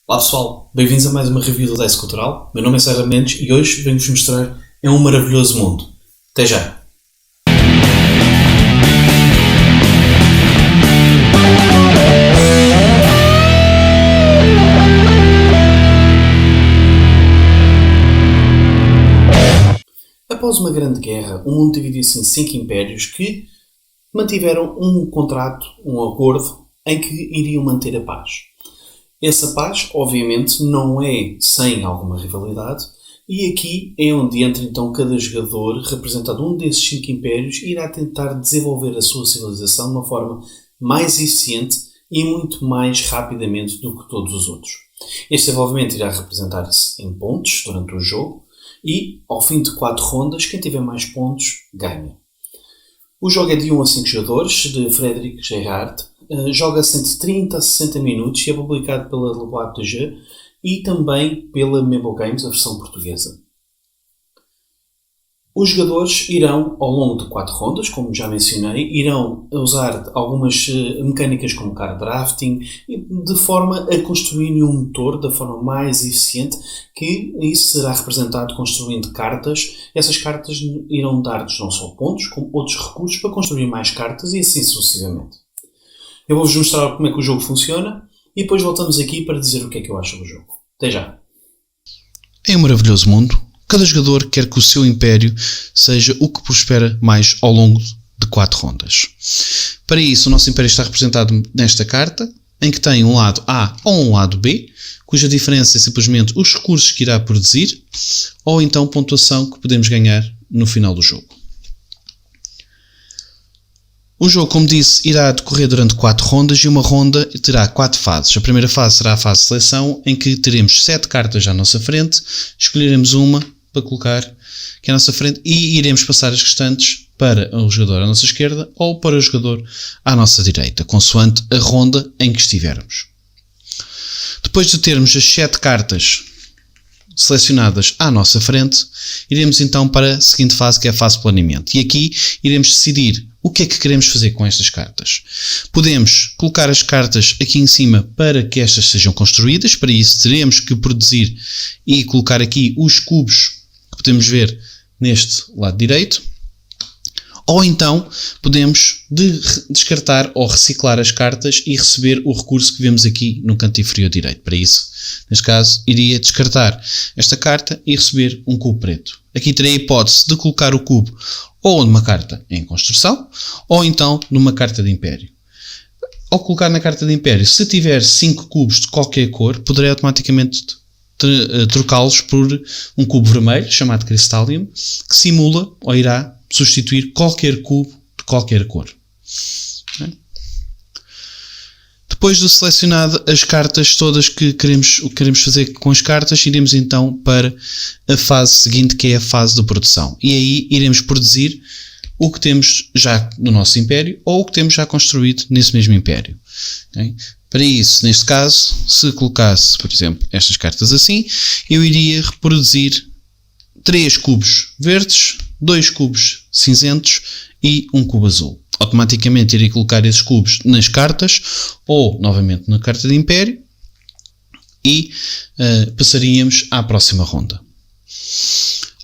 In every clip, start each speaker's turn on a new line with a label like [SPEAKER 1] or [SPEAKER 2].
[SPEAKER 1] Olá pessoal, bem-vindos a mais uma review do Dice Cultural. Meu nome é Sérgio Mendes e hoje venho-vos mostrar É um Maravilhoso Mundo. Até já! Após uma grande guerra, o mundo dividiu-se em 5 impérios que mantiveram um contrato, um acordo, em que iriam manter a paz. Essa paz, obviamente, não é sem alguma rivalidade, e aqui é onde entra então cada jogador, representado um desses 5 impérios, irá tentar desenvolver a sua civilização de uma forma mais eficiente e muito mais rapidamente do que todos os outros. Este desenvolvimento irá representar-se em pontos durante o jogo e, ao fim de 4 rondas, quem tiver mais pontos ganha. O jogo é de 1 a 5 jogadores, de Frederick Gerhardt. Joga-se entre 30 a 60 minutos e é publicado pela LWTG e também pela Mabel Games, a versão portuguesa. Os jogadores irão, ao longo de 4 rondas, como já mencionei, irão usar algumas mecânicas como card drafting, de forma a construírem um motor da forma mais eficiente, que isso será representado construindo cartas. Essas cartas irão dar-nos não só pontos, como outros recursos para construir mais cartas e assim sucessivamente. Eu vou-vos mostrar como é que o jogo funciona e depois voltamos aqui para dizer o que é que eu acho do jogo. Até já!
[SPEAKER 2] Em um maravilhoso mundo, cada jogador quer que o seu império seja o que prospera mais ao longo de 4 rondas. Para isso, o nosso império está representado nesta carta, em que tem um lado A ou um lado B, cuja diferença é simplesmente os recursos que irá produzir, ou então pontuação que podemos ganhar no final do jogo. O jogo, como disse, irá decorrer durante 4 rondas e uma ronda terá 4 fases. A primeira fase será a fase de seleção, em que teremos 7 cartas à nossa frente, escolheremos uma para colocar aqui à nossa frente e iremos passar as restantes para o jogador à nossa esquerda ou para o jogador à nossa direita, consoante a ronda em que estivermos. Depois de termos as 7 cartas selecionadas à nossa frente, iremos então para a seguinte fase, que é a fase de planeamento. E aqui iremos decidir o que é que queremos fazer com estas cartas. Podemos colocar as cartas aqui em cima para que estas sejam construídas. Para isso teremos que produzir e colocar aqui os cubos que podemos ver neste lado direito. Ou então podemos descartar ou reciclar as cartas e receber o recurso que vemos aqui no canto inferior direito. Para isso, neste caso, iria descartar esta carta e receber um cubo preto. Aqui terei a hipótese de colocar o cubo ou numa carta em construção, ou então numa carta de império. Ao colocar na carta de império, se tiver 5 cubos de qualquer cor, poderei automaticamente trocá-los por um cubo vermelho, chamado Crystallium, que simula ou irá substituir qualquer cubo de qualquer cor. Depois de selecionado as cartas todas que queremos fazer com as cartas, iremos então para a fase seguinte, que é a fase de produção. E aí iremos produzir o que temos já no nosso império ou o que temos já construído nesse mesmo império. Okay? Para isso, neste caso, se colocasse, por exemplo, estas cartas assim, eu iria reproduzir 3 cubos verdes, 2 cubos cinzentos e um cubo azul. Automaticamente irei colocar esses cubos nas cartas ou novamente na carta de império e passaríamos à próxima ronda.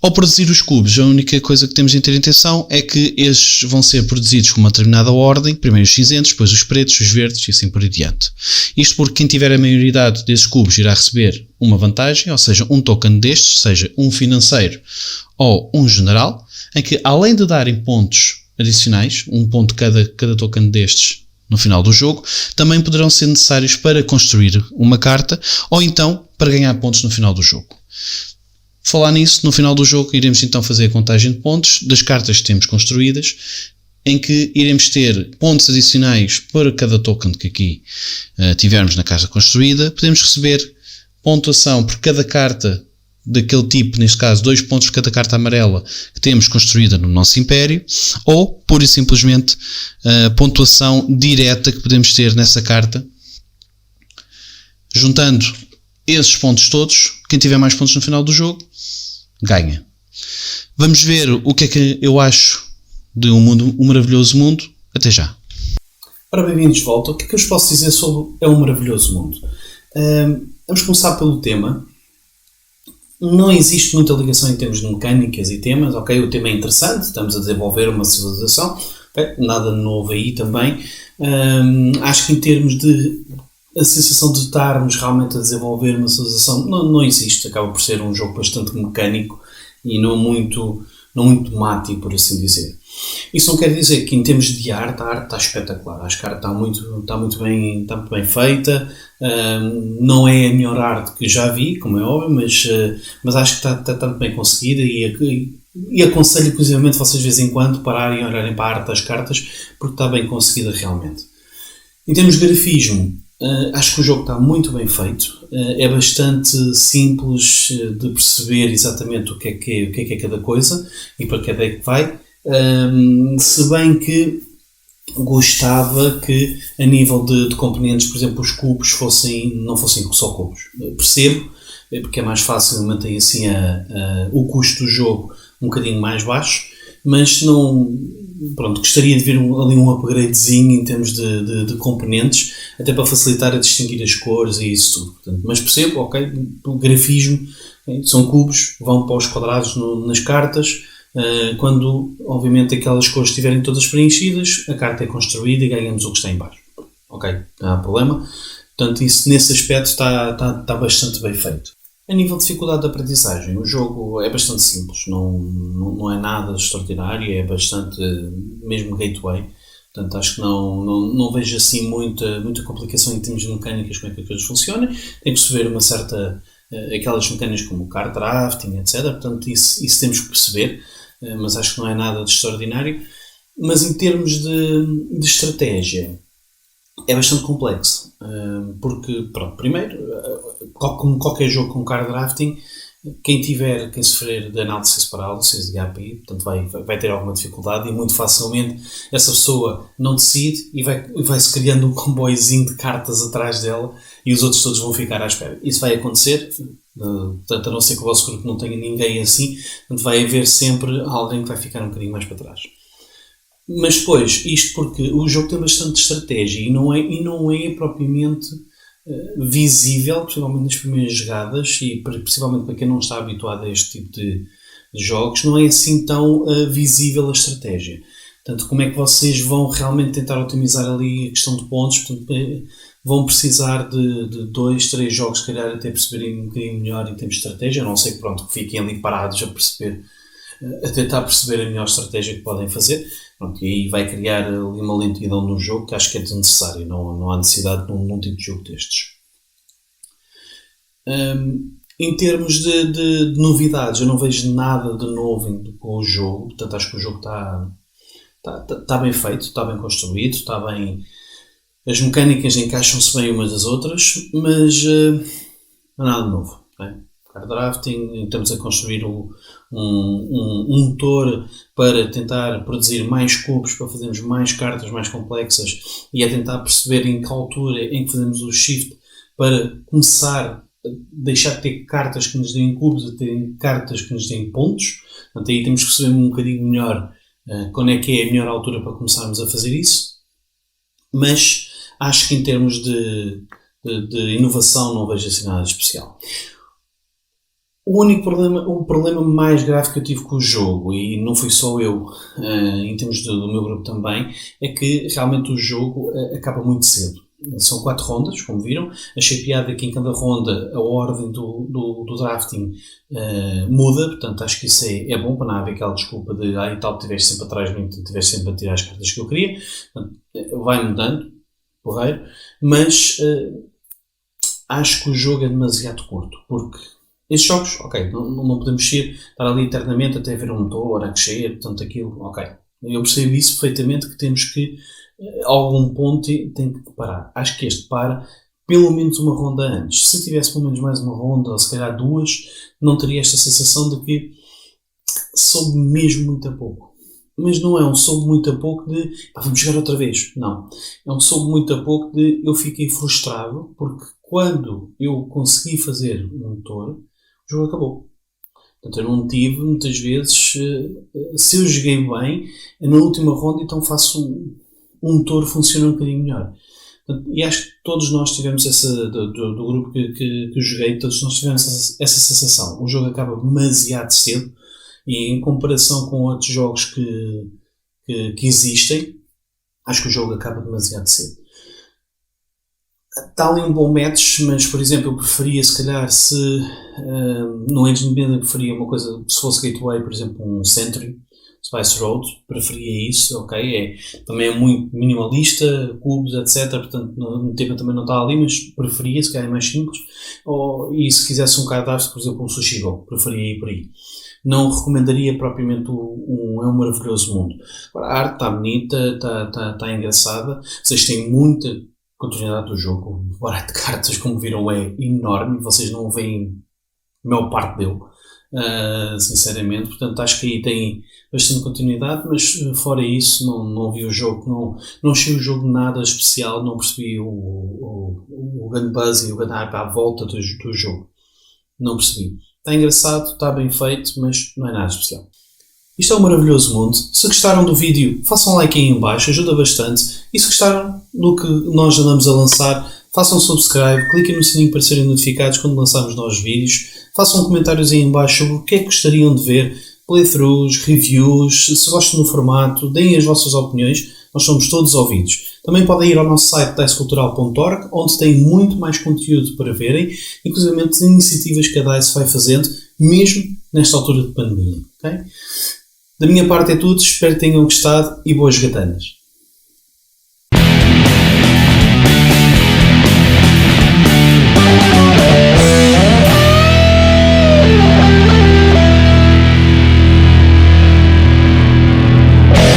[SPEAKER 2] Ao produzir os cubos, a única coisa que temos de ter atenção é que estes vão ser produzidos com uma determinada ordem, primeiro os cinzentos, depois os pretos, os verdes e assim por diante. Isto porque quem tiver a maioridade desses cubos irá receber uma vantagem, ou seja, um token destes, seja um financeiro ou um general, em que além de darem pontos adicionais, um ponto cada token destes no final do jogo, também poderão ser necessários para construir uma carta ou então para ganhar pontos no final do jogo. Falar nisso, no final do jogo iremos então fazer a contagem de pontos das cartas que temos construídas, em que iremos ter pontos adicionais para cada token que aqui tivermos na casa construída. Podemos receber pontuação por cada carta daquele tipo, neste caso 2 pontos por cada carta amarela que temos construída no nosso império, ou pura e simplesmente pontuação direta que podemos ter nessa carta. Juntando esses pontos todos, quem tiver mais pontos no final do jogo ganha. Vamos ver o que é que eu acho de um maravilhoso mundo. Até já.
[SPEAKER 1] Ora, bem-vindos de volta. O que é que eu vos posso dizer sobre É um Maravilhoso Mundo? Vamos começar pelo tema. Não existe muita ligação em termos de mecânicas e temas, ok? O tema é interessante, estamos a desenvolver uma civilização, okay? Nada novo aí também. Acho que em termos de a sensação de estarmos realmente a desenvolver uma civilização não existe, acaba por ser um jogo bastante mecânico e não muito temático, por assim dizer. Isso não quer dizer que em termos de arte, a arte está espetacular. Acho que a arte está muito bem feita. Não é a melhor arte que já vi, como é óbvio, mas acho que está muito bem conseguida e aconselho, inclusive, vocês de vez em quando pararem e olharem para a arte das cartas, porque está bem conseguida realmente. Em termos de grafismo, acho que o jogo está muito bem feito. É bastante simples de perceber exatamente o que é cada coisa e para que é que vai. Se bem que gostava que a nível de componentes, por exemplo, os cubos não fossem só cubos. Percebo, porque é mais fácil manter assim o custo do jogo um bocadinho mais baixo, mas gostaria de ver ali um upgradezinho em termos de componentes, até para facilitar a distinguir as cores e isso tudo. Portanto, mas percebo, ok, o grafismo, são cubos, vão para os quadrados nas cartas. Quando, obviamente, aquelas cores estiverem todas preenchidas, a carta é construída e ganhamos o que está em baixo. Ok, não há problema. Portanto, isso, nesse aspecto está bastante bem feito. A nível de dificuldade de aprendizagem, o jogo é bastante simples, não é nada extraordinário, é bastante mesmo gateway. Portanto, acho que não vejo assim muita complicação em termos de mecânicas, como é que as coisas funcionam. Tem que perceber uma certa aquelas mecânicas como o card drafting, etc. Portanto, isso temos que perceber. Mas acho que não é nada de extraordinário. Mas em termos de estratégia, é bastante complexo. Porque, primeiro, como qualquer jogo com card drafting, quem sofrer de análisis parálisis, de API, portanto vai ter alguma dificuldade e muito facilmente essa pessoa não decide e vai-se criando um comboiozinho de cartas atrás dela e os outros todos vão ficar à espera. Isso vai acontecer. Portanto, a não ser que o vosso grupo não tenha ninguém assim, vai haver sempre alguém que vai ficar um bocadinho mais para trás. Mas depois, isto porque o jogo tem bastante estratégia e não é propriamente visível, principalmente nas primeiras jogadas e principalmente para quem não está habituado a este tipo de jogos, não é assim tão visível a estratégia. Portanto, como é que vocês vão realmente tentar otimizar ali a questão de pontos? Portanto, vão precisar de 2, 3 jogos, se calhar, até perceberem um bocadinho melhor em termos de estratégia, a não ser que fiquem ali parados a tentar perceber a melhor estratégia que podem fazer. Pronto, e aí vai criar ali uma lentidão no jogo que acho que é desnecessária, não há necessidade de um tipo de jogo destes. Em termos de novidades, eu não vejo nada de novo com o jogo, portanto acho que o jogo está bem feito, está bem construído, está bem. As mecânicas encaixam-se bem umas das outras, mas não há nada de novo. Card drafting, estamos a construir um motor para tentar produzir mais cubos, para fazermos mais cartas mais complexas e a tentar perceber em que altura em que fazemos o shift para começar a deixar de ter cartas que nos deem cubos a ter cartas que nos deem pontos. Portanto, aí temos que perceber um bocadinho melhor quando é que é a melhor altura para começarmos a fazer isso. Mas acho que em termos de inovação não vejo assim nada especial. O problema mais grave que eu tive com o jogo, e não fui só eu, em termos do meu grupo também, é que realmente o jogo acaba muito cedo. São 4 rondas, como viram. Achei piada que em cada ronda a ordem do drafting muda, portanto acho que isso é bom para não haver aquela desculpa de estiveste sempre atrás de mim, estiveste sempre a tirar as cartas que eu queria. Portanto, vai mudando, porreiro, mas acho que o jogo é demasiado curto, porque esses jogos, ok, não podemos estar ali eternamente até ver um motor a crescer, portanto aquilo, ok. Eu percebo isso perfeitamente, que temos que, a algum ponto, tem que parar. Acho que este para pelo menos uma ronda antes. Se tivesse pelo menos mais uma ronda, ou se calhar 2, não teria esta sensação de que soube mesmo muito a pouco. Mas não é um soube muito a pouco de vamos jogar outra vez. Não. É um soube muito a pouco de eu fiquei frustrado, porque quando eu consegui fazer um motor, o jogo acabou. Portanto, eu não tive, muitas vezes, se eu joguei bem, na última ronda, então faço um motor funciona um bocadinho melhor. E acho que todos nós tivemos do grupo que joguei, todos nós tivemos essa sensação. O jogo acaba demasiado cedo e em comparação com outros jogos que existem, acho que o jogo acaba demasiado cedo. Está ali um bom match, mas por exemplo eu preferia se calhar no Age of Empires preferia uma coisa, se fosse Gateway, por exemplo um Century, Spice Road, preferia isso, ok? Também é muito minimalista, cubos, etc. Portanto, no tema também não está ali, mas preferia, se calhar é mais simples. E se quisesse um cadastro, por exemplo, um Sushi Go, preferia ir por aí. Não recomendaria propriamente É um Maravilhoso Mundo. Agora, a arte está bonita, está engraçada. Vocês têm muita continuidade do jogo. O baralho de cartas, como viram, é enorme. Vocês não veem a maior parte dele. Sinceramente, portanto acho que aí tem bastante continuidade, mas fora isso não vi o jogo, não achei o jogo nada especial, não percebi o grande buzz e o grande hype à volta do jogo, não percebi. Está engraçado, está bem feito, mas não é nada especial. Isto é um Maravilhoso Mundo. Se gostaram do vídeo, façam um like aí em baixo, ajuda bastante. E se gostaram do que nós andamos a lançar, façam subscribe, cliquem no sininho para serem notificados quando lançarmos novos vídeos. Façam comentários aí em baixo sobre o que é que gostariam de ver, playthroughs, reviews, se gostam do formato, deem as vossas opiniões, nós somos todos ouvidos. Também podem ir ao nosso site dicecultural.org, onde tem muito mais conteúdo para verem, inclusive iniciativas que a DICE vai fazendo, mesmo nesta altura de pandemia. Okay? Da minha parte é tudo, espero que tenham gostado e boas gatanas.